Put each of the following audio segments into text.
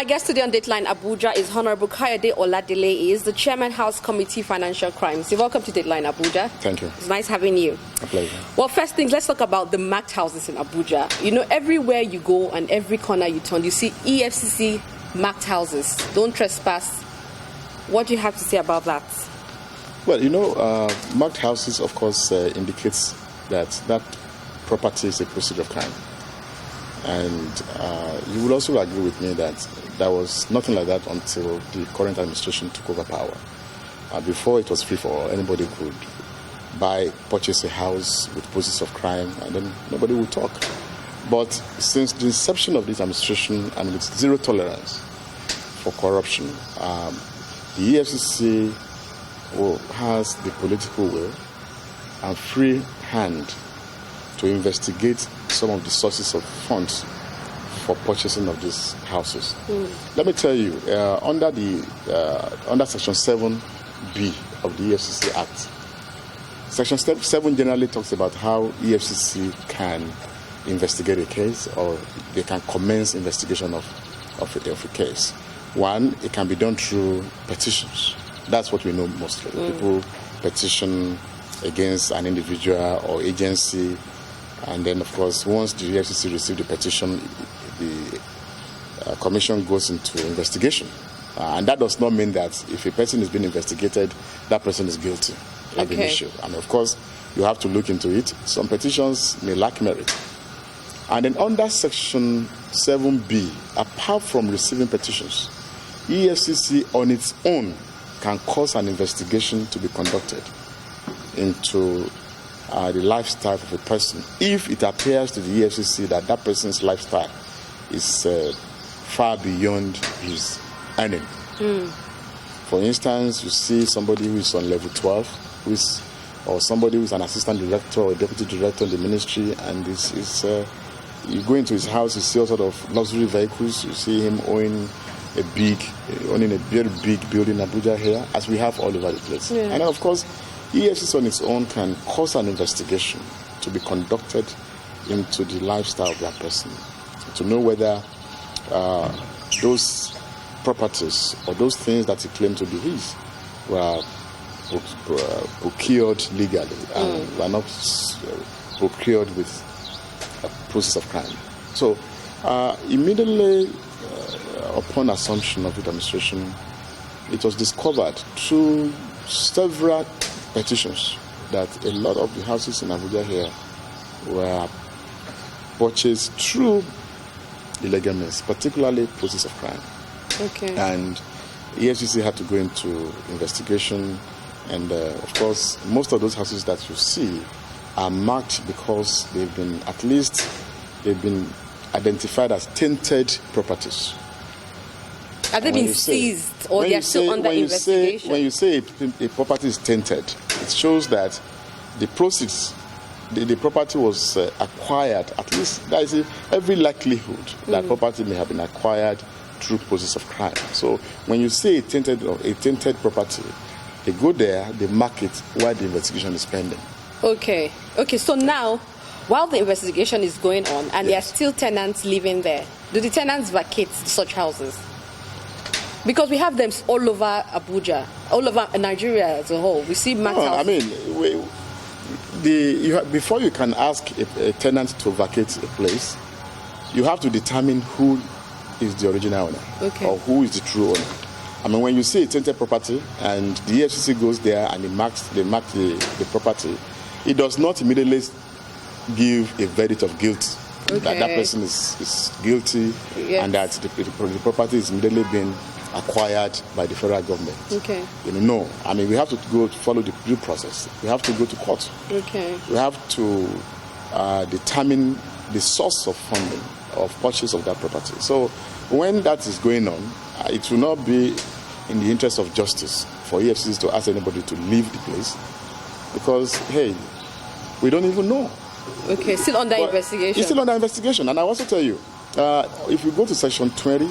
guest today on Dateline Abuja is Honorable Kayode OLADELE. He is the Chairman, House Committee, Financial Crimes. You're welcome to Dateline Abuja. Thank you. It's nice having you. A pleasure. Well, first things, let's talk about the marked houses in Abuja. You know, everywhere you go and every corner you turn, you see EFCC marked houses. Don't trespass. What do you have to say about that? Well, you know, marked houses, of course, indicates that that property is a proceed of crime. And you will also agree with me that there was nothing like that until the current administration took over power. Before, it was free for all. Anybody could purchase a house with process of crime, and then nobody would talk. But since the inception of this administration, and with zero tolerance for corruption, the EFCC has the political will and free hand to investigate some of the sources of funds for purchasing of these houses. Let me tell you, under Section 7B of the EFCC Act, Section 7 generally talks about how EFCC can investigate a case, or they can commence investigation of a case. One, it can be done through petitions. That's what we know mostly. People petition against an individual or agency, and then, of course, once the EFCC receives the petition, the commission goes into investigation. And that does not mean that if a person is being investigated, that person is guilty of an issue. And, of course, you have to look into it. Some petitions may lack merit. And then under Section 7B, apart from receiving petitions, EFCC on its own can cause an investigation to be conducted into the lifestyle of a person if it appears to the EFCC that that person's lifestyle is far beyond his earning. For instance, you see somebody who is on level 12, or somebody who is an assistant director or deputy director in the ministry, and you go into his house, you see all sort of luxury vehicles, you see him owning a very big building in Abuja here, as we have all over the place. Yeah. And then, of course, EFCC on its own can cause an investigation to be conducted into the lifestyle of that person, to know whether those properties or those things that he claimed to be his were procured legally and were not procured with a process of crime. So immediately upon assumption of the administration, it was discovered through several petitions that a lot of the houses in Abuja here were purchased through illegal means, particularly process of crime. And EFCC had to go into investigation, and of course, most of those houses that you see are marked because they've been identified as tainted properties. Have they been seized, or they are still under investigation? When you say a property is tainted, it shows that the proceeds, the property was acquired, at least there is every likelihood that property may have been acquired through process of crime. So when you say a tainted property, they go there, they mark it while the investigation is pending. Okay, so now, while the investigation is going on and there are still tenants living there, do the tenants vacate such houses? Because we have them all over Abuja, all over Nigeria as a whole. We see marked houses. I mean, before you can ask a tenant to vacate a place, you have to determine who is the original owner, or who is the true owner. I mean, when you see a tainted property and the EFCC goes there and they mark the property, it does not immediately give a verdict of guilt that person is guilty, and that the property is immediately being acquired by the federal government. No. I mean, we have to follow the due process. We have to go to court. We have to determine the source of funding of purchase of that property. So when that is going on, it will not be in the interest of justice for EFCC to ask anybody to leave the place, because, hey, we don't even know. Still under investigation. It's still under investigation. And I also tell you, if you go to Section 20,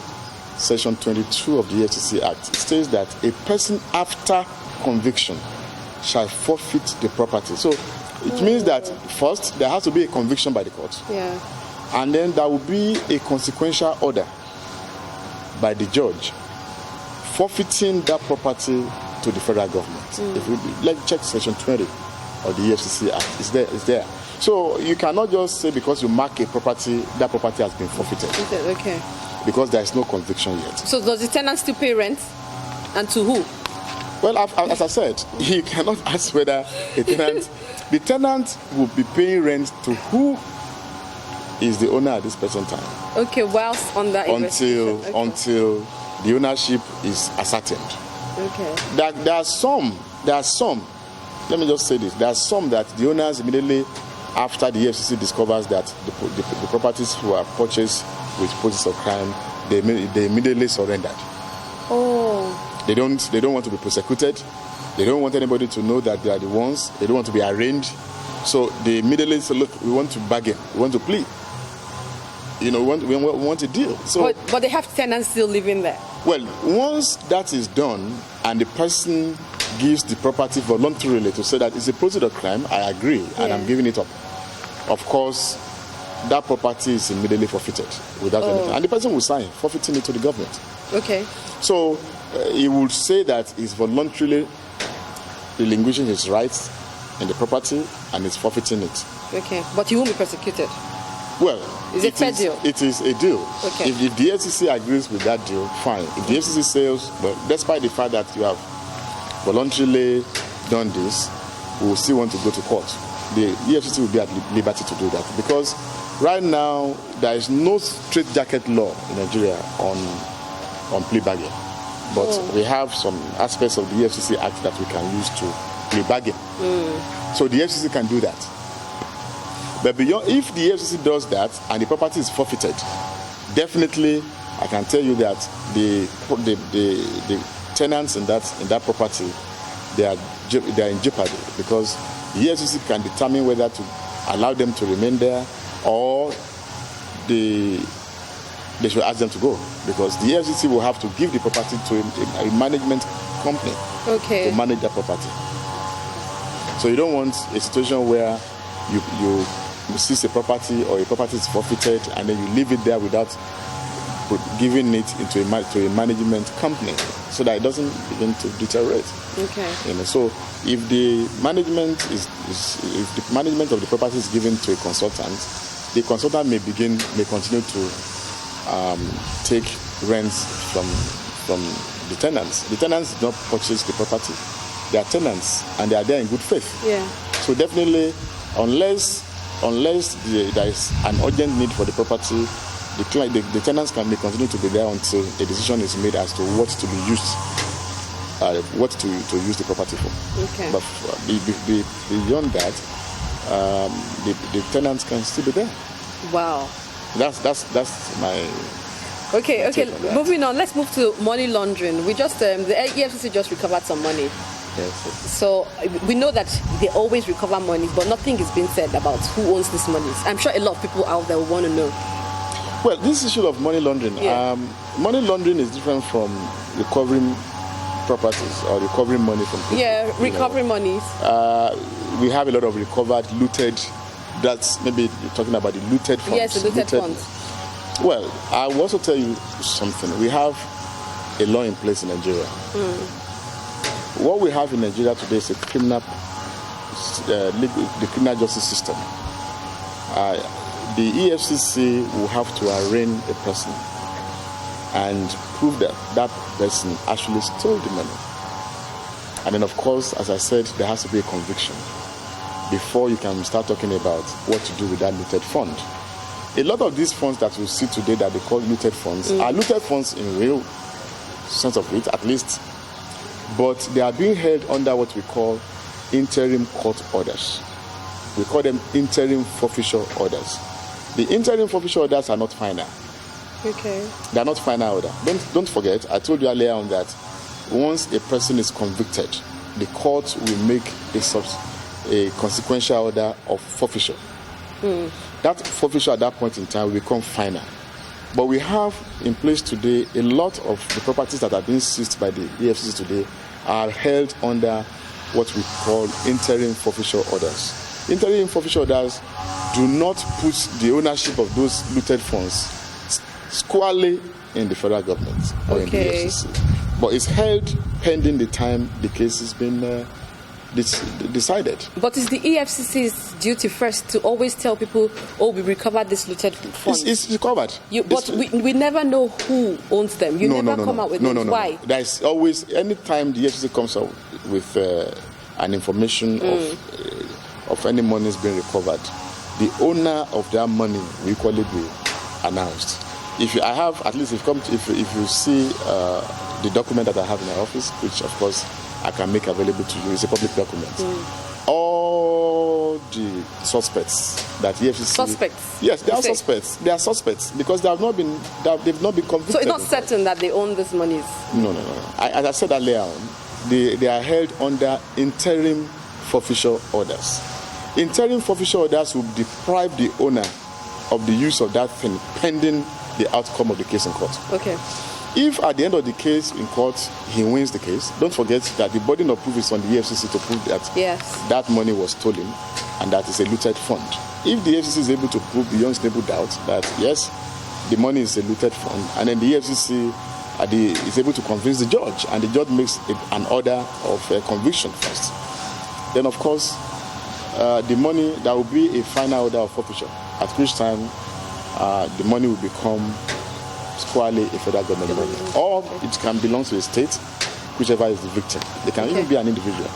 Section 22 of the EFCC Act, it states that a person after conviction shall forfeit the property. So it means that first there has to be a conviction by the court. And then there will be a consequential order by the judge forfeiting that property to the federal government. If we check Section 20 of the EFCC Act, it's there. So you cannot just say because you mark a property, that property has been forfeited. Okay. Because there is no conviction yet. So does the tenant still pay rent? And to who? Well, as I said, you cannot ask whether the tenant will be paying rent to who is the owner at this present time. Okay, whilst on that until the ownership is ascertained. Okay. There are some. Let me just say this: there are some that the owners immediately after the EFCC discovers that the properties were purchased with process of crime, they immediately surrendered. Oh. They don't want to be prosecuted. They don't want anybody to know that they are the ones. They don't want to be arraigned. So they immediately say, look, we want to bargain. We want to plead. We want a deal. So, but they have tenants still living there. Well, once that is done and the person gives the property voluntarily to say that it's a proceed of crime, I agree, and I'm giving it up. Of course, that property is immediately forfeited without anything. And the person will sign, forfeiting it to the government. Okay. So he would say that he's voluntarily relinquishing his rights in the property and is forfeiting it. Okay. But he won't be persecuted. Well, is it a fair deal? It is a deal. Okay. If the FCC agrees with that deal, fine. If the FCC says, well, despite the fact that you have voluntarily done this, we will still want to go to court, the EFCC will be at liberty to do that. Because right now, there is no straitjacket law in Nigeria on plea bargain. But we have some aspects of the EFCC Act that we can use to plea bargain. So the FCC can do that. But if the EFCC does that and the property is forfeited, definitely I can tell you that the tenants in that property, they are in jeopardy, because the EFCC can determine whether to allow them to remain there or they should ask them to go, because the EFCC will have to give the property to a management company to manage that property. So you don't want a situation where you seize a property or a property is forfeited and then you leave it there without giving it into a management company, so that it doesn't begin to deteriorate. Okay. So if the management of the property is given to a consultant, the consultant may continue to take rents from the tenants. The tenants did not purchase the property; they are tenants and they are there in good faith. Yeah. So definitely, unless there is an urgent need for the property, the tenants may continue to be there until a decision is made as to what to be used, what to use the property for. Okay. But beyond that, the tenants can still be there. Wow. That's my. Okay. Moving on. Let's move to money laundering. The EFCC just recovered some money. Yes. So we know that they always recover money, but nothing is being said about who owns these monies. I'm sure a lot of people out there will want to know. Well, this issue of money laundering, money laundering is different from recovering properties or recovering money from people. Yeah, recovering monies. We have a lot of recovered, looted. That's maybe you're talking about the looted funds. Yes, the looted funds. Well, I will also tell you something. We have a law in place in Nigeria. What we have in Nigeria today is the criminal justice system. The EFCC will have to arraign a person and prove that that person actually stole the money. And then, of course, as I said, there has to be a conviction before you can start talking about what to do with that looted fund. A lot of these funds that we see today that they call looted funds are looted funds in real sense of it, at least, but they are being held under what we call interim court orders. We call them interim forfeiture orders. The interim forfeiture orders are not final. Okay. They are not final order. Don't forget, I told you earlier on that once a person is convicted, the court will make a consequential order of forfeiture. That forfeiture at that point in time will become final. But we have in place today a lot of the properties that are being seized by the EFCC today are held under what we call interim forfeiture orders. Interim forfeiture orders do not put the ownership of those looted funds squarely in the federal government or in the Efcc. But it's held pending the time the case has been decided. But it's the EFCC's duty first to always tell people, oh, we recovered this looted funds. It's recovered. But we never know who owns them. You never come out with it. Why? There's always, anytime the EFCC comes out with an information of any monies being recovered, the owner of that money will equally be announced. If you see the document that I have in my office, which of course I can make available to you, it's a public document. All the suspects that EFCC... Suspects? Yes, they are suspects. They are suspects because they've not been convicted. So it's not certain that they own these monies? No. As I said earlier on, they are held under interim forfeiture orders. Interim forfeiture orders will deprive the owner of the use of that thing pending the outcome of the case in court. Okay. If at the end of the case in court he wins the case, don't forget that the burden of proof is on the EFCC to prove that that money was stolen and that is a looted fund. If the EFCC is able to prove beyond reasonable doubt that yes, the money is a looted fund, and then the EFCC is able to convince the judge, and the judge makes an order of conviction first, then of course the money, there will be a final order of forfeiture, at which time the money will become squarely a federal government money. Or it can belong to the state, whichever is the victim. They can even be an individual.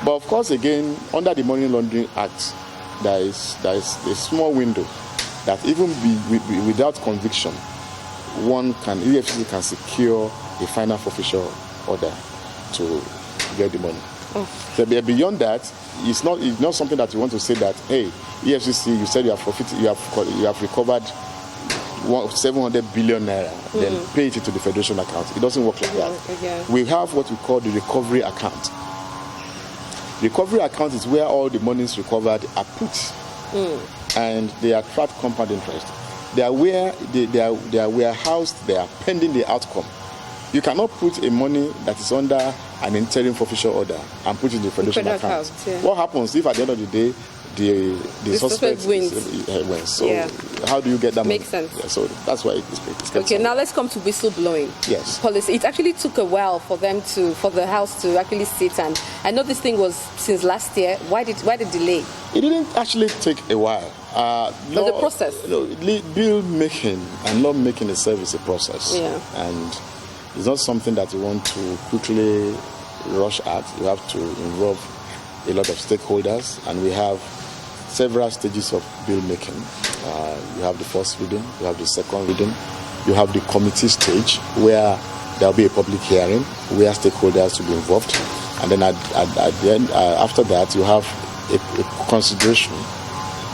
But of course, again, under the Money Laundering Act, there is a small window that even without conviction, EFCC can secure a final forfeiture order to get the money. So beyond that, it's not something that you want to say that, hey, EFCC, you said you have recovered 700 billion naira, then pay it into the federation account. It doesn't work like that. We have what we call the recovery account. Recovery account is where all the monies recovered are put, and they attract compound interest. They are warehoused there pending the outcome. You cannot put a money that is under an interim forfeiture order and put it in the federation account. What happens if at the end of the day the suspect wins? So how do you get that money? Makes sense. Yeah, so that's why it's okay, now let's come to whistleblowing. Yes. Policy. It actually took a while for the House to actually sit, and I know this thing was since last year. Why the delay? It didn't actually take a while. But the process. Bill making and law making itself is a process. Yeah. And it's not something that you want to quickly rush at. You have to involve a lot of stakeholders, and we have several stages of bill making. You have the first reading, you have the second reading, you have the committee stage where there will be a public hearing where stakeholders will be involved, and then at the end, after that, you have a consideration.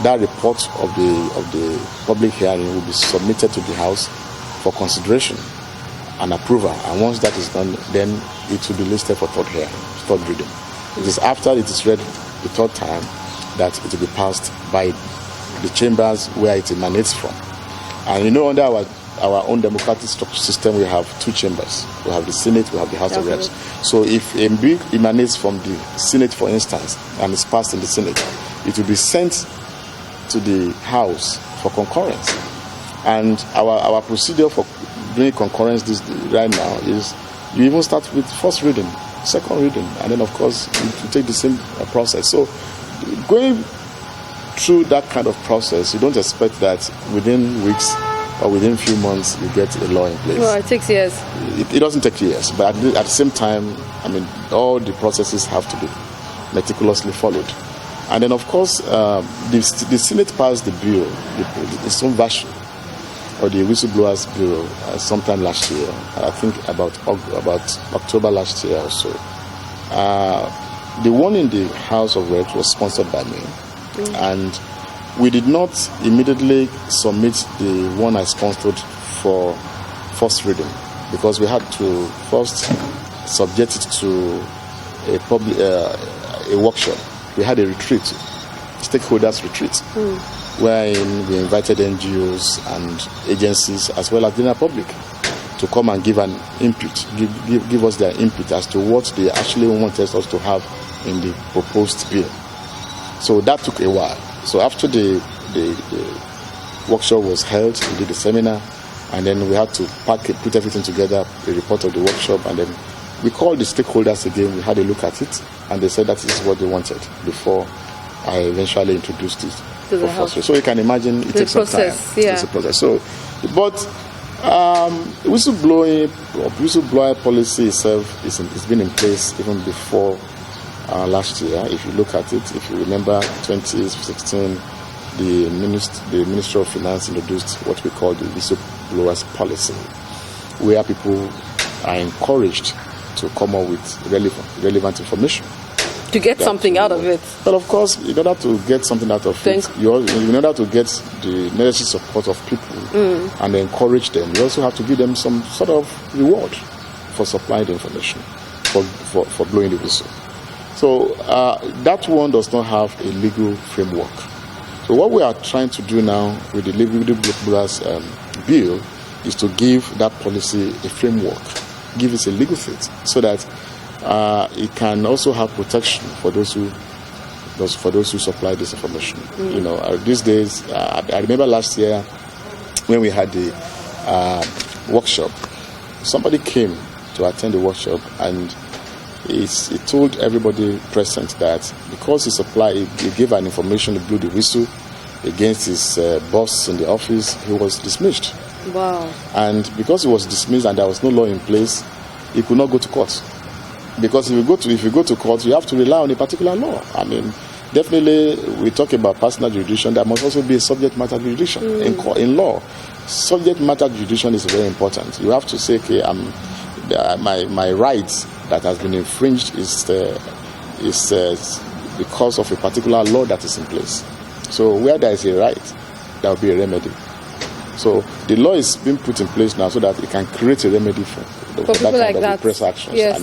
That report of the public hearing will be submitted to the House for consideration and approval, and once that is done, then it will be listed for third reading. It is after it is read the third time that it will be passed by the chambers where it emanates from. And under our own democratic structure system, we have two chambers. We have the Senate, we have the House of Reps. So if a bill emanates from the Senate, for instance, and is passed in the Senate, it will be sent to the House for concurrence. And our procedure for doing concurrence right now is you even start with first reading, second reading, and then of course you take the same process. So going through that kind of process, you don't expect that within weeks or within a few months you get a law in place. Well, it takes years. It doesn't take years, but at the same time, all the processes have to be meticulously followed. And then of course, the Senate passed the bill, the some version, or the whistleblowers bill, sometime last year. I think about October last year or so. The one in the House of Reps was sponsored by me, and we did not immediately submit the one I sponsored for first reading because we had to first subject it to a workshop. We had a retreat, stakeholders retreat, wherein we invited NGOs and agencies as well as the general public to come and give an input, give us their input as to what they actually wanted us to have in the proposed bill. So that took a while. So after the workshop was held, we did a seminar, And then we had to put everything together, a report of the workshop, and then we called the stakeholders again. We had a look at it, and they said that this is what they wanted before I eventually introduced it to the house. So you can imagine it takes some time. Yeah. It's a process. So, but whistleblower policy itself it's been in place even before last year. If you look at it, if you remember 2016, the Ministry of Finance introduced what we call the whistleblowers policy, where people are encouraged to come up with relevant information. To get something out of it. But of course, in order to get something out of it, in order to get the necessary support of people and encourage them, you also have to give them some sort of reward for supplying the information, for blowing the whistle. So that one does not have a legal framework. So what we are trying to do now with the whistleblowers bill is to give that policy a framework, give it a legal fit, so that it can also have protection for those who supply this information. You know, these days, I remember last year when we had the workshop, somebody came to attend the workshop, and he told everybody present that because he gave an information to blow the whistle against his boss in the office, he was dismissed. Wow. And because he was dismissed and there was no law in place, he could not go to court. Because if you go to court, you have to rely on a particular law. I mean, definitely, we talk about personal jurisdiction. There must also be a subject matter jurisdiction in law. Subject matter jurisdiction is very important. You have to say, okay, my rights that has been infringed is because of a particular law that is in place. So where there is a right, there will be a remedy. So the law is being put in place now so that it can create a remedy for people that like kind that. Of press actions. Yes.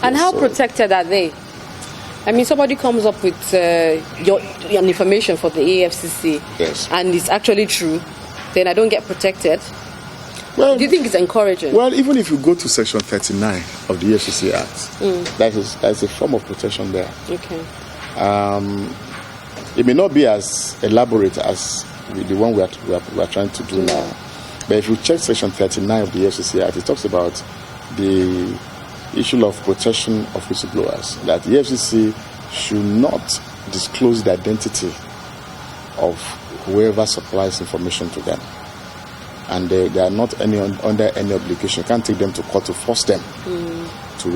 And how protected are they? I mean, somebody comes up with your information for the Efcc, yes, and it's actually true, then I don't get protected. Well, do you think it's encouraging? Well, even if you go to Section 39 of the Efcc Act, that is a form of protection there. Okay. It may not be as elaborate as the one we are trying to do now, but if you check Section 39 of the Efcc Act, it talks about the issue of protection of whistleblowers, that the Efcc should not disclose the identity of whoever supplies information to them. And they are not under any obligation. You can't take them to court to force them to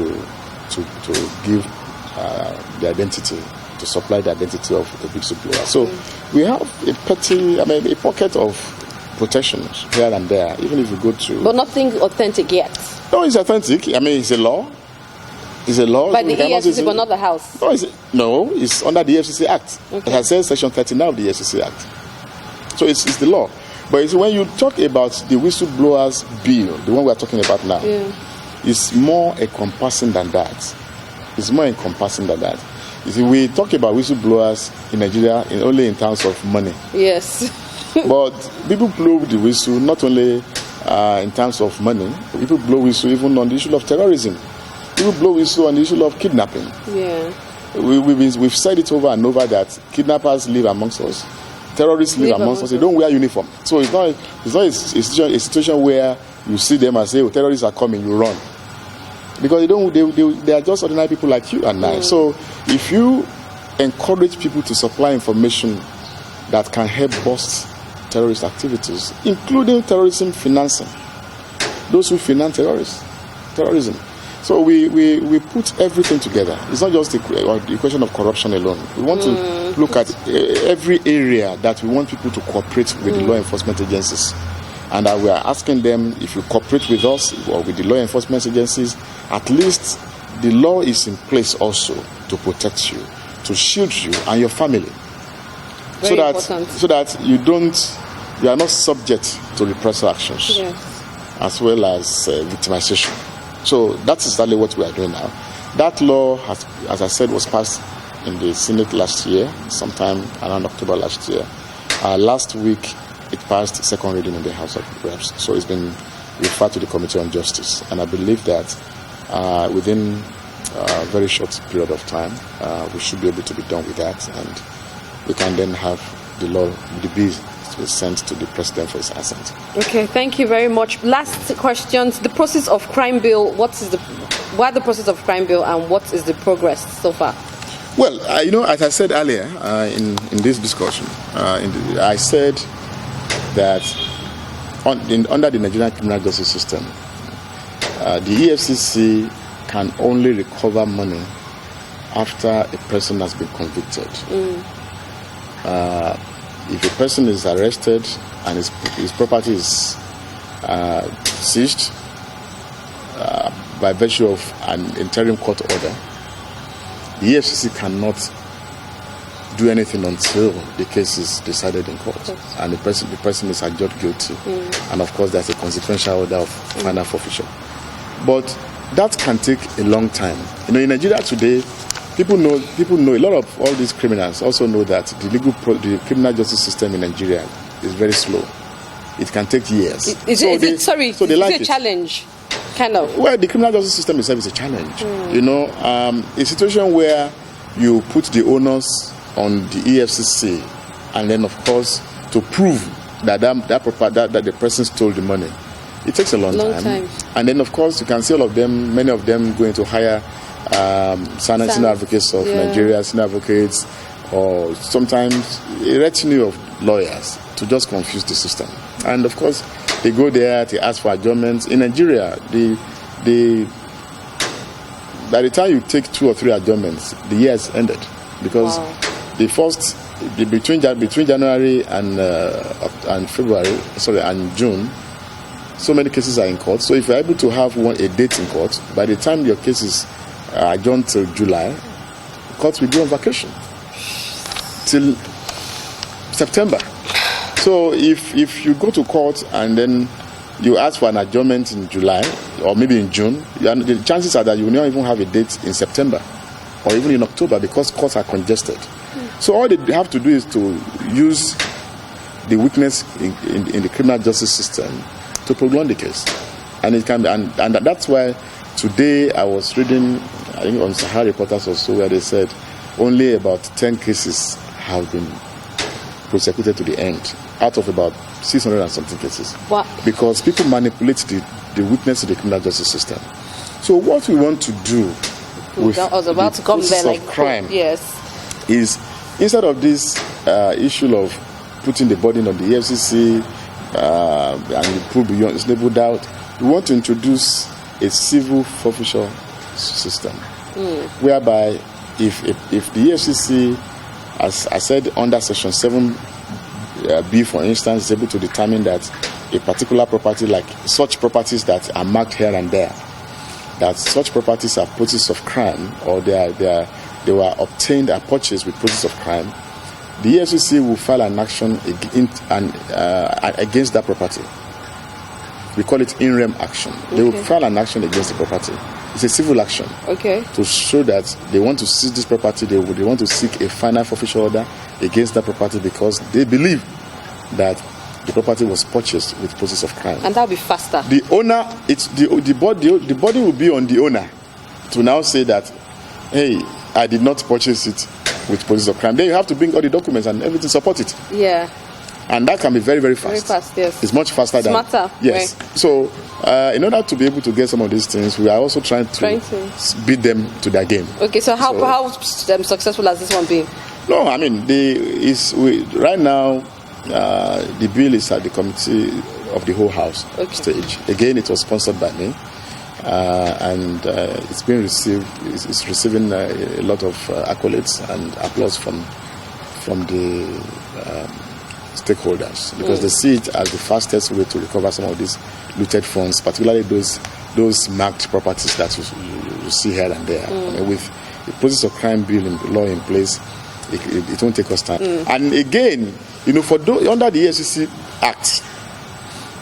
give the identity, to supply the identity of the whistleblower. So we have a pocket of protections here and there, even if you go to... But nothing authentic yet. No, it's authentic. I mean, it's a law. It's a law. By the EFCC, but not the House. No, it's under the Efcc Act. Okay. It has said Section 39 of the Efcc Act. So it's the law. But it's when you talk about the whistleblowers bill, the one we are talking about now, it's more encompassing than that. It's more encompassing than that. You see, we talk about whistleblowers in Nigeria only in terms of money. Yes. But people blow the whistle not only in terms of money. People blow whistle even on the issue of terrorism. People blow whistle on the issue of kidnapping. Yeah. We've said it over and over that kidnappers live amongst us. Terrorists live amongst us. They don't wear uniform. So it's not a situation where you see them and say, oh, terrorists are coming, you run. Because they are just ordinary people like you and I. So if you encourage people to supply information that can help bust terrorist activities, including terrorism financing, those who finance terrorism. So we put everything together. It's not just the question of corruption alone. We want to look at every area that we want people to cooperate with the law enforcement agencies. And we are asking them, if you cooperate with us or with the law enforcement agencies, at least the law is in place also to protect you, to shield you and your family. So that you are not subject to repressive actions, as well as victimization. So that's exactly what we are doing now. That law, as I said, was passed in the Senate last year, sometime around October last year. Last week, it passed second reading in the House of Reps. So it's been referred to the Committee on Justice. And I believe that within a very short period of time, we should be able to be done with that. And we can then have the law, the bill to be sent to the president for his assent. Okay, thank you very much. Last questions. The process of crime bill, why the process of crime bill, and what is the progress so far? Well, as I said earlier in this discussion, I said that under the Nigerian criminal justice system, the EFCC can only recover money after a person has been convicted. If a person is arrested and his property is seized by virtue of an interim court order, the EFCC cannot do anything until the case is decided in court, and the person is adjudged guilty, and of course there's a consequential order of final forfeiture. But that can take a long time. In Nigeria today, people know a lot of all these criminals also know that the criminal justice system in Nigeria is very slow. It can take years. Is it a challenge? Kind of. Well, the criminal justice system itself is a challenge. A situation where you put the onus on the EFCC, and then of course to prove that the person stole the money, it takes a long time. And then of course you can see many of them going to hire senior advocates of Nigeria, senior advocates, or sometimes a retinue of lawyers to just confuse the system. And of course they go there to ask for adjournments. In Nigeria, by the time you take 2 or 3 adjournments, the year has ended, because between January and February, and June, so many cases are in court. So if you're able to have a date in court, by the time your case is adjourned till July, courts will be on vacation till September. So if you go to court and then you ask for an adjournment in July or maybe in June, the chances are that you will not even have a date in September or even in October, because courts are congested. So all they have to do is to use the weakness in the criminal justice system to prolong the case. And it can be, and that's why today I was reading, I think on Sahara Reporters or so, where they said only about 10 cases have been prosecuted to the end out of about 600 and something cases. What? Because people manipulate the weakness of the criminal justice system. So what we want to do with the process of crime is, instead of this issue of putting the burden on the EFCC and prove beyond reasonable doubt, we want to introduce a civil forfeiture system, whereby if the EFCC, as I said under Section 7B, for instance, is able to determine that a particular property, like such properties that are marked here and there, that such properties are processes of crime, or they were obtained and purchased with processes of crime, the EFCC will file an action against that property. We call it in rem action. They will file an action against the property. It's a civil action. To show that they want to seize this property, they want to seek a final forfeiture order against that property, because they believe that the property was purchased with process of crime. And that'll be faster. The owner, the body will be on the owner to now say that, hey, I did not purchase it with process of crime. Then you have to bring all the documents and everything, support it. Yeah. And that can be very, very fast. Very fast, yes. It's much faster than... Smarter. Yes. Right. So, in order to be able to get some of these things, we are also trying to beat them to their game. Okay, so how successful has this one been? No, I mean, right now, the bill is at the committee of the whole house stage. Again, it was sponsored by me. And it's been received. It's receiving a lot of accolades and applause from the stakeholders, because they see it as the fastest way to recover some of these looted funds, particularly those marked properties that you see here and there. I mean, with the process of crime bill law in place, it won't take us time. And again, under the EFCC Act,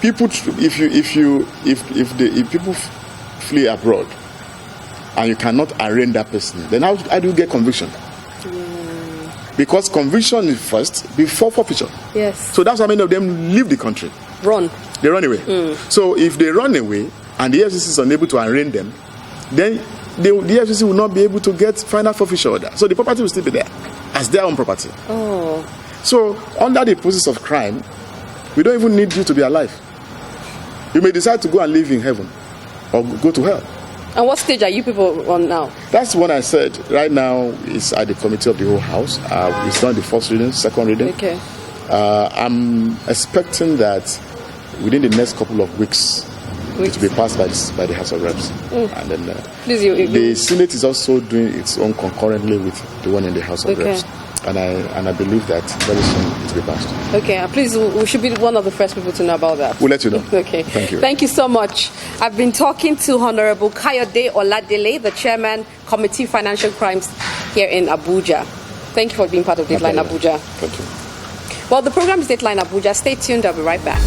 people, if people flee abroad and you cannot arraign that person, then how do you get conviction? Because conviction is first before forfeiture. Yes. So that's why many of them leave the country. They run away. So if they run away and the EFCC is unable to arraign them, then the EFCC will not be able to get final forfeiture order. So the property will still be there as their own property. So under the process of crime, We don't even need you to be alive. You may decide to go and live in heaven or go to hell. And what stage are you people on now? That's what I said. Right now, it's at the committee of the whole house. It's not the first reading, second reading. Okay. I'm expecting that within the next couple of weeks, it will be passed by the House of Reps. And then the Senate is also doing its own concurrently with the one in the House of Reps. And I believe that very soon it will be passed. Okay, please, we should be one of the first people to know about that. We'll let you know. Okay. Thank you. Thank you so much. I've been talking to Honorable Kayode Oladele, the Chairman, Committee Financial Crimes here in Abuja. Thank you for being part of Dateline Abuja. Thank you. Well, the program is Dateline Abuja. Stay tuned. I'll be right back.